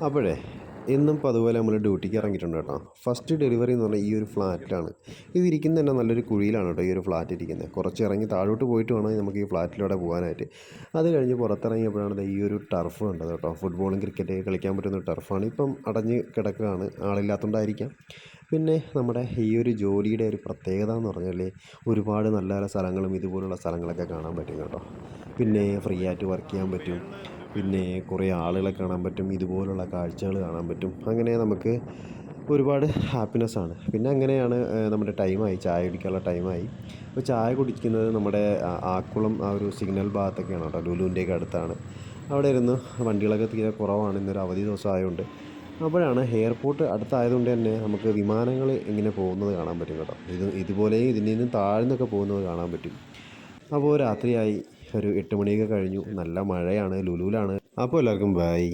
അപ്പോഴേ ഇന്നും അതുപോലെ നമ്മൾ ഡ്യൂട്ടിക്ക് ഇറങ്ങിയിട്ടുണ്ട് കേട്ടോ. ഫസ്റ്റ് ഡെലിവറി എന്ന് പറഞ്ഞാൽ ഈ ഒരു ഫ്ലാറ്റിലാണ്. ഇതിരിക്കുന്നത് തന്നെ നല്ലൊരു കുഴിയിലാണ് കേട്ടോ ഈ ഒരു ഫ്ലാറ്റ് ഇരിക്കുന്നത്. കുറച്ച് ഇറങ്ങി താഴോട്ട് പോയിട്ട് വേണം നമുക്ക് ഈ ഫ്ലാറ്റിലൂടെ പോകാനായിട്ട്. അത് കഴിഞ്ഞ് പുറത്തിറങ്ങിയപ്പോഴാണ് ദേ ഈ ഒരു ടർഫ് കണ്ടത് കേട്ടോ. ഫുട്ബോളും ക്രിക്കറ്റ് കളിക്കാൻ പറ്റുന്ന ഒരു ടർഫാണ്. ഇപ്പം അടഞ്ഞ് കിടക്കുകയാണ്, ആളില്ലാത്തതുകൊണ്ടായിരിക്കാം. പിന്നെ നമ്മുടെ ഈ ഒരു ജോലിയുടെ ഒരു പ്രത്യേകത എന്ന് പറഞ്ഞാൽ ഒരുപാട് നല്ല നല്ല സ്ഥലങ്ങളും ഇതുപോലുള്ള സ്ഥലങ്ങളൊക്കെ കാണാൻ പറ്റും കേട്ടോ. പിന്നെ ഫ്രീ ആയിട്ട് വർക്ക് ചെയ്യാൻ പറ്റും. പിന്നെ കുറേ ആളുകളെ കാണാൻ പറ്റും, ഇതുപോലുള്ള കാഴ്ചകൾ കാണാൻ പറ്റും. അങ്ങനെ നമുക്ക് ഒരുപാട് ഹാപ്പിനെസ്സാണ്. പിന്നെ അങ്ങനെയാണ് നമ്മുടെ ടൈമായി, ചായ കുടിക്കാനുള്ള ടൈമായി. അപ്പോൾ ചായ കുടിക്കുന്നത് നമ്മുടെ ആക്കുളം ആ ഒരു സിഗ്നൽ ഭാഗത്തൊക്കെയാണ് കേട്ടോ, ലുലുവിൻ്റെയൊക്കെ അടുത്താണ്. അവിടെ ഇരുന്ന് വണ്ടികളൊക്കെ തീരെ കുറവാണ്, ഇന്നൊരു അവധി ദിവസം ആയതുകൊണ്ട്. അപ്പോഴാണ് എയർപോർട്ട് അടുത്തായതുകൊണ്ട് തന്നെ നമുക്ക് വിമാനങ്ങൾ ഇങ്ങനെ പോകുന്നത് കാണാൻ പറ്റും കേട്ടോ. ഇതുപോലെ ഇതിൽ നിന്നും താഴ്ന്നൊക്കെ പോകുന്നത് കാണാൻ പറ്റും. അപ്പോൾ രാത്രിയായി, ഒരു 8 മണിയൊക്കെ കഴിഞ്ഞു. നല്ല മഴയാണ്, ലുലുവിലാണ്. അപ്പോൾ എല്ലാവർക്കും ബൈ.